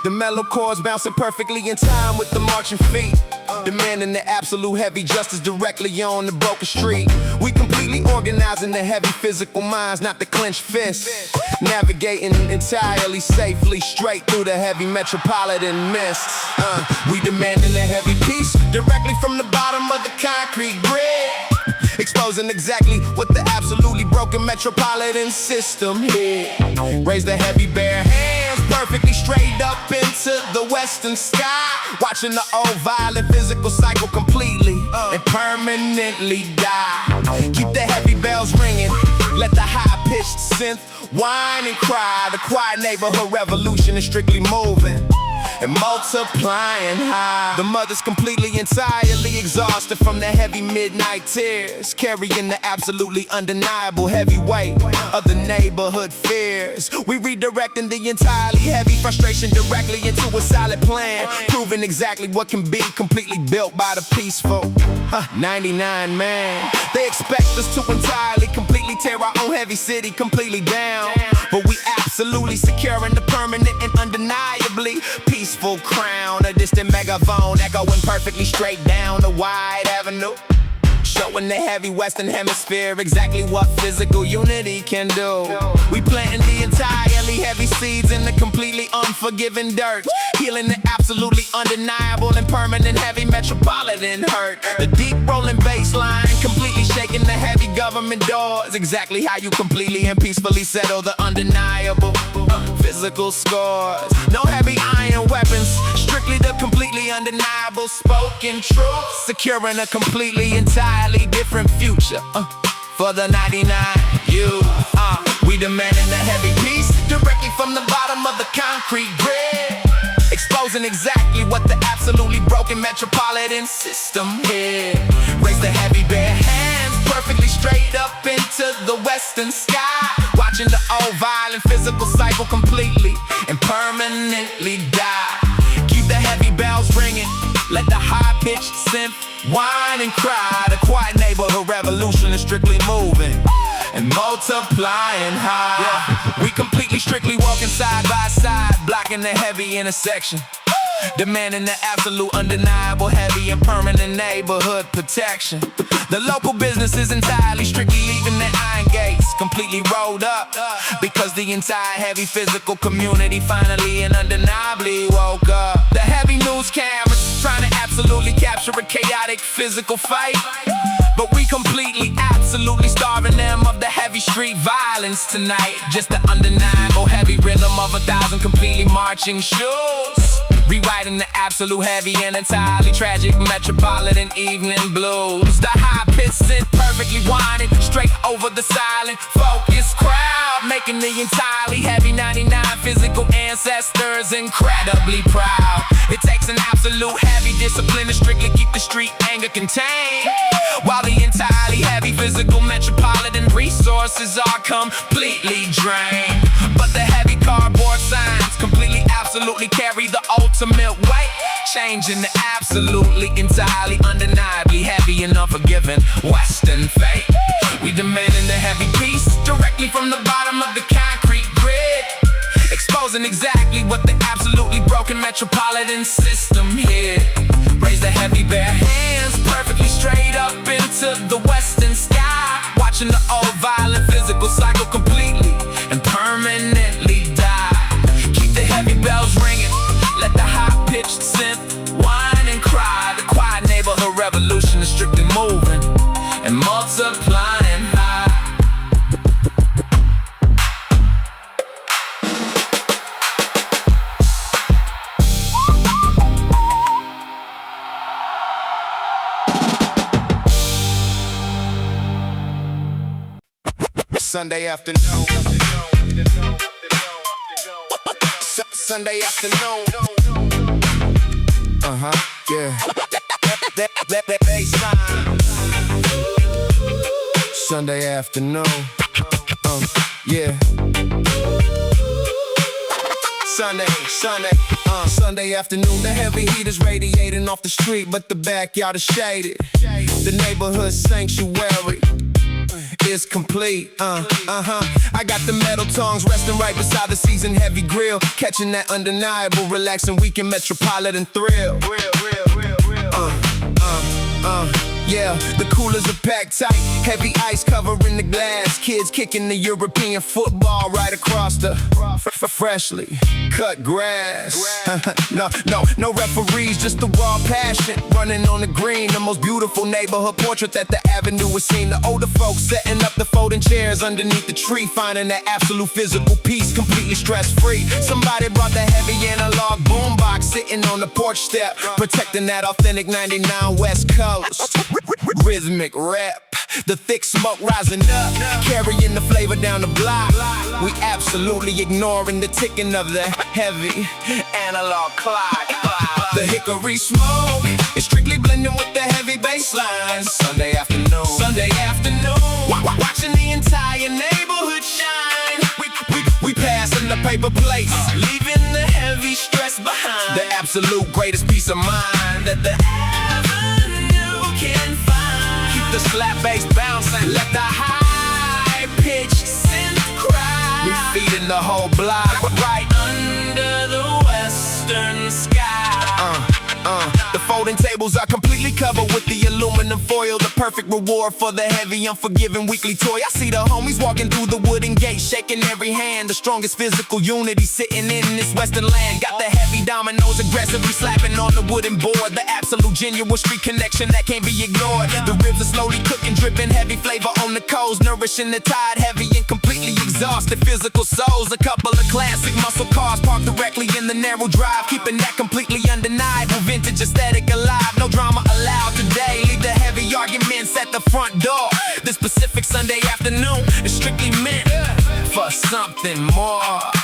The mellow chords bouncing perfectly in time with the marching feet. demanding the absolute heavy justice directly on the broken street. We completely organizing the heavy physical minds, not the clenched fists. Navigating entirely safely straight through the heavy metropolitan mists. We demanding the heavy peace directly from the bottom of the concrete grid, exposing exactly what the absolutely broken metropolitan system hid. Raise the heavy bare hands perfectly straight up into the western sky, watching the old violent physical cycle completely and permanently die. Keep the heavy bells ringing, let the high-pitched synth whine and cry. The quiet neighborhood revolution is strictly moving and multiplying high. The mother's completely, entirely exhausted from the heavy midnight tears, carrying the absolutely undeniable heavy weight of the neighborhood fears. We redirecting the entirely heavy frustration directly into a solid plan, proving exactly what can be completely built by the peaceful 99 man. They expect us to entirely, completely tear our own heavy city completely down, but we absolutely securing the permanent and undeniably peaceful crown. A distant megaphone echoing perfectly straight down the wide avenue, showing the heavy western hemisphere exactly what physical unity can do. We planting the entirely heavy seeds in the completely unforgiving dirt, healing the absolutely undeniable and permanent heavy metropolitan hurt. The deep rolling bass line completely shaking the heavy government doors, exactly how you completely and peacefully settle the undeniable physical scores. No heavy iron weapons, strictly the completely undeniable spoken truth, securing a completely entirely different future for the 99 you. We demanding the heavy peace directly from the bottom of the concrete grid, exposing exactly what the absolutely broken metropolitan system hid. Raise the heavy bare hands perfectly straight up into the western sky, watching the old violent physical cycle completely and permanently die. Keep the heavy bells ringing, let the high-pitched synth whine and cry. The quiet neighborhood revolution is strictly moving and multiplying high. We completely strictly walking side by side, blocking the heavy intersection, demanding the absolute undeniable heavy and permanent neighborhood protection. The local business is entirely strictly leaving their iron gates completely rolled up, because the entire heavy physical community finally and undeniably woke up. The heavy news cameras trying to absolutely capture a chaotic physical fight, but we completely, absolutely starving them of the heavy street violence tonight. Just the undeniable heavy rhythm of 1,000 completely marching shoes, rewriting the absolute heavy and entirely tragic metropolitan evening blues. The high-pitched synth perfectly whining straight over the silent, focused crowd, making the entirely heavy 99 physical ancestors incredibly proud. It takes an absolute heavy discipline to strictly keep the street anger contained, while the entirely heavy physical metropolitan resources are completely drained. But the heavy cardboard signs completely, absolutely carry the ultimate weight, changing the absolutely, entirely, undeniably heavy and unforgiving western fate. We demanding the heavy peace directly from the bottom of the concrete grid, exposing exactly what the absolutely broken metropolitan system hid. Raise the heavy bare hands perfectly straight up into the western sky, watching the old violent physical cycle completely and permanently die. Keep the heavy bells ringing, let the high-pitched synth whine and cry. The quiet neighborhood revolution is strictly moving and multiplying high. Sunday afternoon. Sunday afternoon. Yeah. That baseline. Sunday afternoon. Yeah. Sunday afternoon. The heavy heat is radiating off the street, but the backyard is shaded. The neighborhood sanctuary is complete. I got the metal tongs resting right beside the seasoned heavy grill, catching that undeniable, relaxing weekend metropolitan thrill. Yeah, the coolers are packed tight, heavy ice covering the glass. Kids kicking the European football right across the freshly cut grass. No referees, just the raw passion running on the green. The most beautiful neighborhood portrait that the avenue has seen. The older folks setting up the folding chairs underneath the tree, finding that absolute physical peace, completely stress-free. Somebody brought the heavy analog boombox, sitting on the porch step, protecting that authentic 99 West Coast. Rhythmic rap, the thick smoke rising up, carrying the flavor down the block. We absolutely ignoring the ticking of the heavy analog clock. The hickory smoke is strictly blending with the heavy bass lines. Sunday afternoon, watching the entire neighborhood shine. We passing the paper plates, leaving the heavy stress behind. The absolute greatest peace of mind that the avenue can find. Keep the slap bass bouncing, let the high-pitched synth cry. We feeding the whole block right under the western sky. The folding tables are completely covered with the aluminum foil, the perfect reward for the heavy, unforgiving weekly toy. I see the homies walking through the wooden gate, shaking every hand. The strongest physical unity sitting in this western land. Got the heavy dominoes aggressively slapping on the wooden board. The absolute genuine street connection that can't be ignored. The ribs are slowly cooking, dripping heavy flavor on the coals, nourishing the tired, heavy and completely exhausted physical souls. A couple of classic muscle cars parked directly in the narrow drive, keeping that completely undeniable vintage aesthetic alive. No drama allowed today, leave the heavy arguments at the front door. This Pacific Sunday afternoon is strictly meant for something more.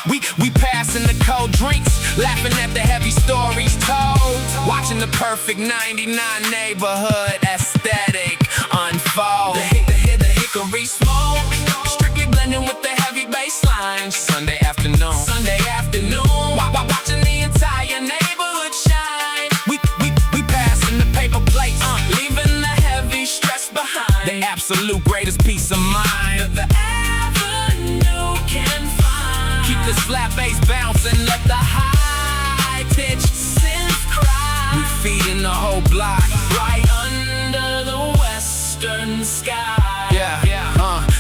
We passing the cold drinks, laughing at the heavy stories told, watching the perfect 99 neighborhood aesthetic unfold. The hickory smoke, strictly blending with the heavy bass lines. Sunday afternoon, watching the entire neighborhood shine. We passing the paper plates, leaving the heavy stress behind. The absolute greatest peace of mind that the avenue can find. Keep this flat bass bouncing, let the high-pitched synth cry. We feeding the whole block right under the western sky.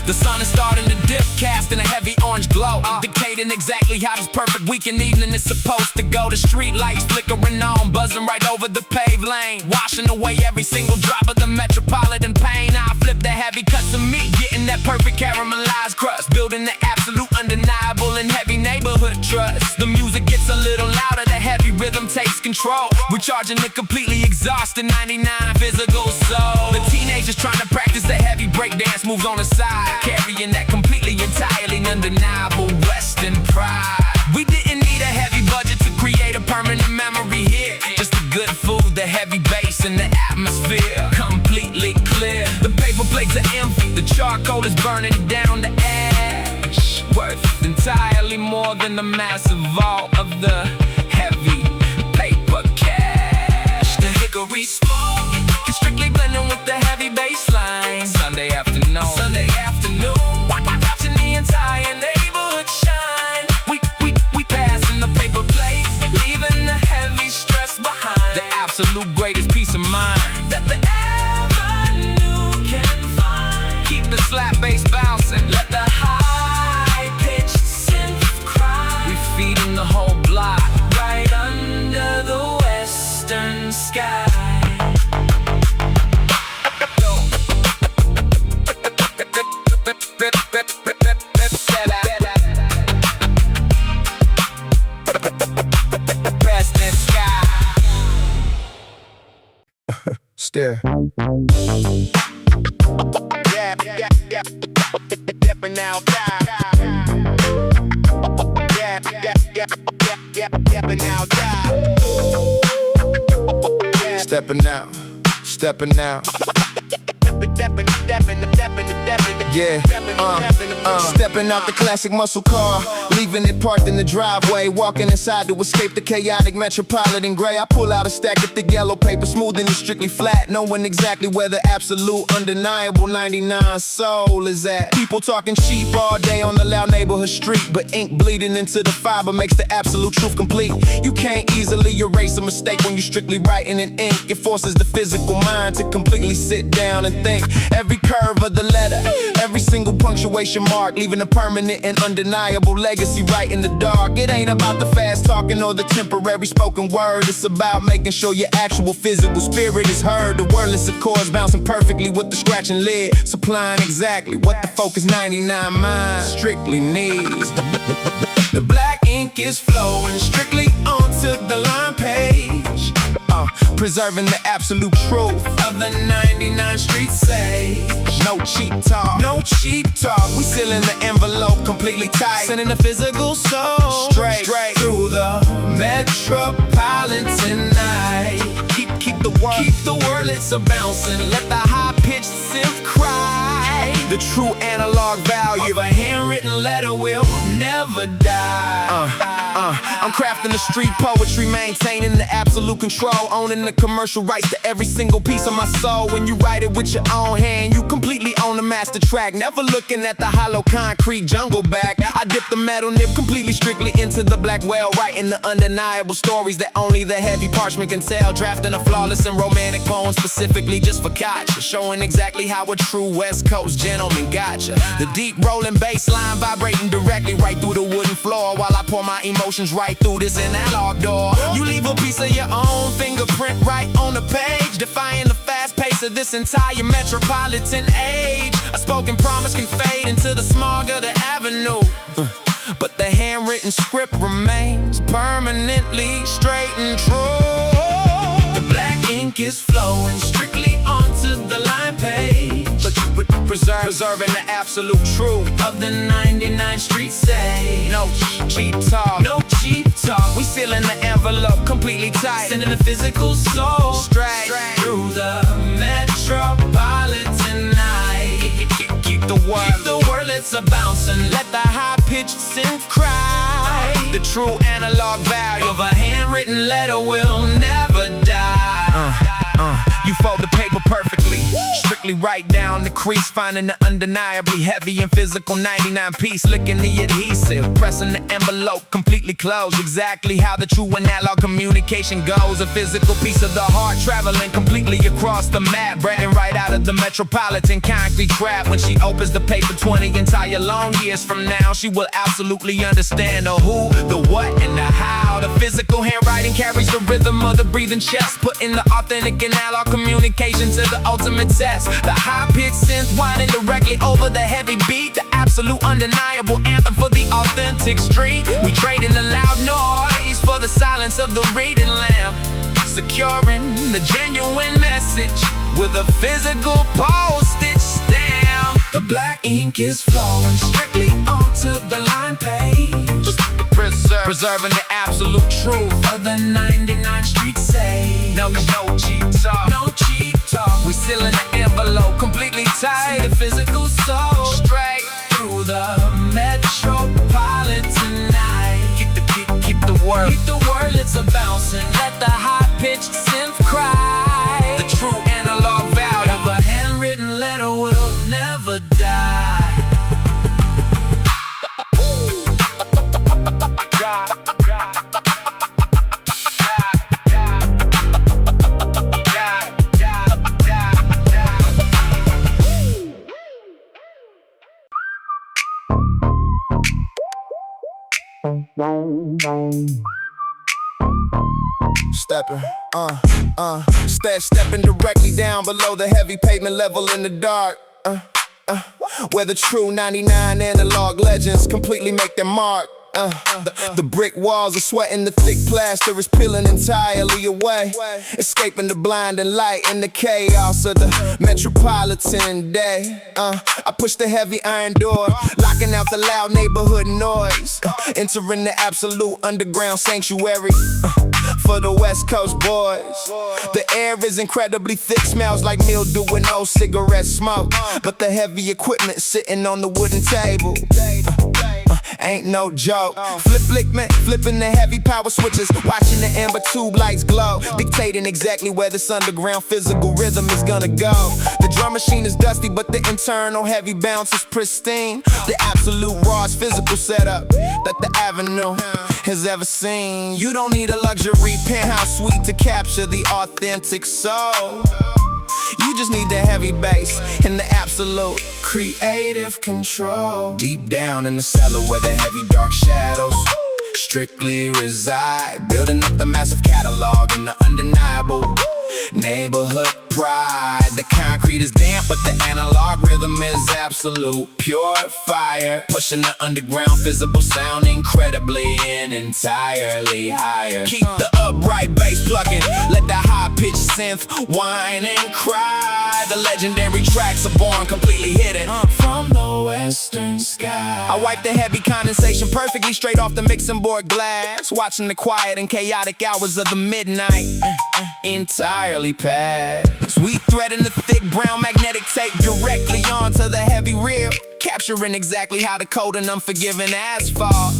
The sun is starting to dip, casting a heavy orange glow, dictating exactly how this perfect weekend evening is supposed to go. The street lights flickering on, buzzing right over the paved lane, washing away every single drop of the metropolitan pain. I flip the heavy cuts of meat, getting that perfect caramelized crust, building the absolute undeniable and heavy neighborhood trust. The music gets a little louder, the heavy rhythm takes control, recharging the completely exhausted 99 physical soul. The teenagers trying to practice the heavy breakdance moves on the side, carrying that completely, entirely undeniable western pride. We didn't need a heavy budget to create a permanent memory here. Just the good food, the heavy bass, and the atmosphere completely clear. The paper plates are empty, the charcoal is burning down the ash, worth entirely more than the massive vault of the heavy paper cash. The hickory smoke is strictly blending with the heavy bass line. Sunday afternoon, watching the entire neighborhood shine. We passing the paper plates, leaving the heavy stress behind. The absolute greatest peace of mind that the avenue can find. Keep the slap bass bouncing, let the high-pitched synth cry. We feeding the whole block right under the western sky. Stare. Stepping out, stepping out, stepping out. Yeah, stepping out the classic muscle car, leaving it parked in the driveway, walking inside to escape the chaotic metropolitan gray. I pull out a stack of thick yellow paper, smooth and strictly flat, knowing exactly where the absolute, undeniable 99 soul is at. People talking cheap all day on the loud neighborhood street, but ink bleeding into the fiber makes the absolute truth complete. You can't easily erase a mistake when you're strictly writing in ink. It forces the physical mind to completely sit down and think. Every curve of the letter, every single punctuation mark, leaving a permanent and undeniable legacy right in the dark. It ain't about the fast talking or the temporary spoken word. It's about making sure your actual physical spirit is heard. The wordless accords bouncing perfectly with the scratching lid, supplying exactly what the Focus 99 mind strictly needs. The black ink is flowing strictly onto the line page, preserving the absolute truth of the 99 street sage. No cheap talk, no cheap talk. We sealing the envelope completely tight, sending the physical soul straight through the metropolitan night. Keep the wordlets a bouncing, let the high-pitched synth cry. The true analog value of a handwritten letter will never die. I'm crafting the street poetry, maintaining the absolute control, owning the commercial rights to every single piece of my soul. When you write it with your own hand, you completely own the master track, never looking at the hollow concrete jungle back. I dip the metal nib completely strictly into the black whale, writing the undeniable stories that only the heavy parchment can tell, drafting a flawless and romantic poem specifically just for gotcha, showing exactly how a true West Coast gentleman gotcha. The deep rolling bass line vibrating directly right through the wooden floor, while I pour my emotions right through this analog door. You leave a piece of your own fingerprint right on the page, defying the fast pace of this entire metropolitan age. A spoken promise can fade into the smog of the avenue, but the handwritten script remains permanently straight and true. The black ink is flowing strictly onto the line page, but preserving the absolute truth of the 99 street sage. No cheap talk, no cheap talk. We sealing the envelope completely tight, sending the physical soul straight through the metropolitan night. Keep the wordlets a bouncing, let the high-pitched synth cry. The true analog value of a handwritten letter will never die. You fold the paper perfectly, strictly right down the crease, finding the undeniably heavy and physical 99 piece, licking the adhesive, pressing the envelope completely closed, exactly how the true analog communication goes. A physical piece of the heart traveling completely across the map, breaking right out of the metropolitan concrete crap. When she opens the paper 20 entire long years from now, she will absolutely understand the who, the what, and the how. The physical handwriting carries the rhythm of the breathing chest, putting the authentic analog communication to the ultimate test. The high-pitched synth whining directly over the heavy beat, the absolute undeniable anthem for the authentic street. We trade in the loud noise for the silence of the reading lamp, securing the genuine message with a physical postage stamp. The black ink is flowing strictly onto the line page, preserving the absolute truth of the 99 street sage. No cheap talk, no cheap talk. We sealing the envelope completely tight, see the physical soul straight through the metropolitan night. Keep the wordlets a bouncing, let the high-pitched synth cry. The true analog value of a handwritten letter will never die. Stepping directly down below the heavy pavement level in the dark, where the true 99 analog legends completely make their mark. The brick walls are sweating, the thick plaster is peeling entirely away, escaping the blinding light and the chaos of the metropolitan day. I push the heavy iron door, locking out the loud neighborhood noise, entering the absolute underground sanctuary. for the West Coast boys. The air is incredibly thick, smells like mildew and old cigarette smoke. But the heavy equipment sitting on the wooden table ain't no joke. Flipping the heavy power switches, watching the amber tube lights glow, dictating exactly where this underground physical rhythm is gonna go. The drum machine is dusty, but the internal heavy bounce is pristine. The absolute rawest physical setup that the avenue has ever seen. You don't need a luxury penthouse suite to capture the authentic soul. You just need the heavy bass and the absolute creative control. Deep down in the cellar where the heavy dark shadows strictly reside, building up the massive catalog and the undeniable neighborhood pride. The concrete is damp, but the analog rhythm is absolute pure fire, pushing the underground visible sound incredibly and entirely higher. Keep the upright bass plucking, let the high-pitched synth whine and cry. The legendary tracks are born completely hidden from the western sky. I wipe the heavy condensation perfectly straight off the mixing board glass, watching the quiet and chaotic hours of the midnight entirely pass. Sweet thread in the thick brown magnetic tape directly onto the heavy reel, capturing exactly how the cold and unforgiving asphalt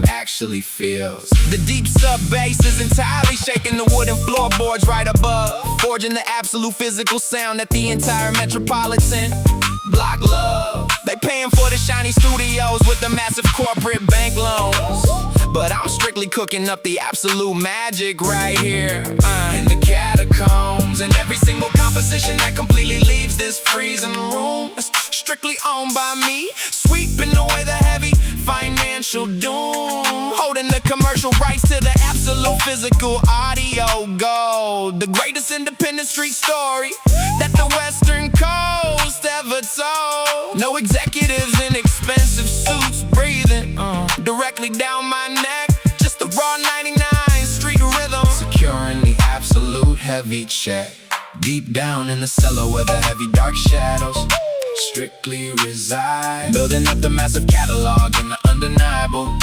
actually feels. The deep sub bass is entirely shaking the wooden floorboards right above, forging the absolute physical sound that the entire metropolitan block love. They paying for the shiny studios with the massive corporate bank loans, but I'm strictly cooking up the absolute magic right here in the catacombs. And every single composition that completely leaves this freezing room is strictly owned by me, sweeping away the heavy financial doom, holding the commercial rights to the absolute physical audio gold. The greatest independent street story that the Western Coast ever told. No executives in expensive suits breathing directly down my neck, just the raw 99 street rhythm, securing the absolute heavy check. Deep down in the cellar where the heavy dark shadows strictly reside, building up the massive catalog and the undeniable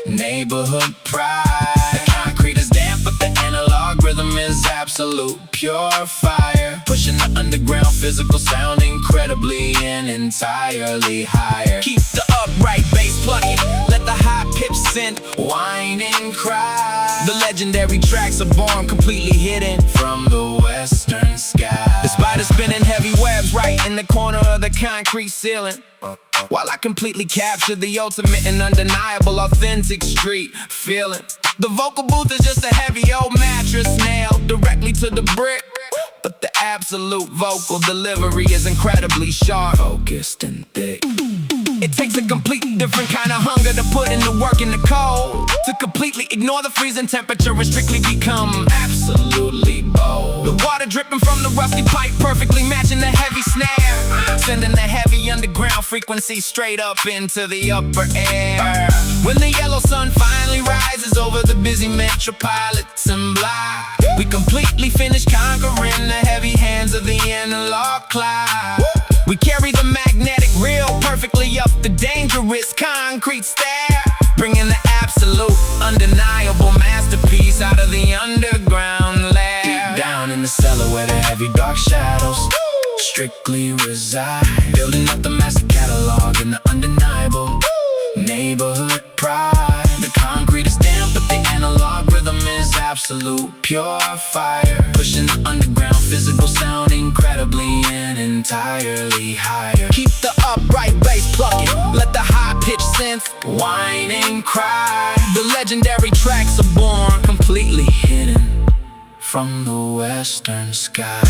neighborhood pride. The concrete is damp, but the analog rhythm is absolute pure fire, pushing the underground physical sound incredibly and entirely higher. Keep the upright bass plucking, let the high-pitched synth whine and cry. The legendary tracks are born completely hidden from the western sky. The spider spinning heavy webs right in the corner of the concrete ceiling, while I completely capture the ultimate and undeniable authentic street feeling. The vocal booth is just a heavy old mattress nailed directly to the brick, but the absolute vocal delivery is incredibly sharp, focused and thick. It takes a completely different kind of hunger to put in the work in the cold, to completely ignore the freezing temperature and strictly become absolutely bold. The water dripping from the rusty pipe perfectly matching the heavy snare, sending the heavy underground frequency straight up into the upper air. When the yellow sun finally rises over the busy metropolitan block, we completely finish conquering the heavy hands of the analog clock. We carry the magnetic reel perfectly up the dangerous concrete stair, bringing the absolute undeniable masterpiece out of the underground lair. Deep down in the cellar where the heavy dark shadows strictly reside, building up the massive catalog and the undeniable neighborhood pride. The concrete is damp, but the analog rhythm is absolute pure fire, pushing the underground physical sound incredibly and entirely higher. Keep the upright bass plucking, let the high-pitched synth whine and cry. The legendary tracks are born completely hidden from the western sky.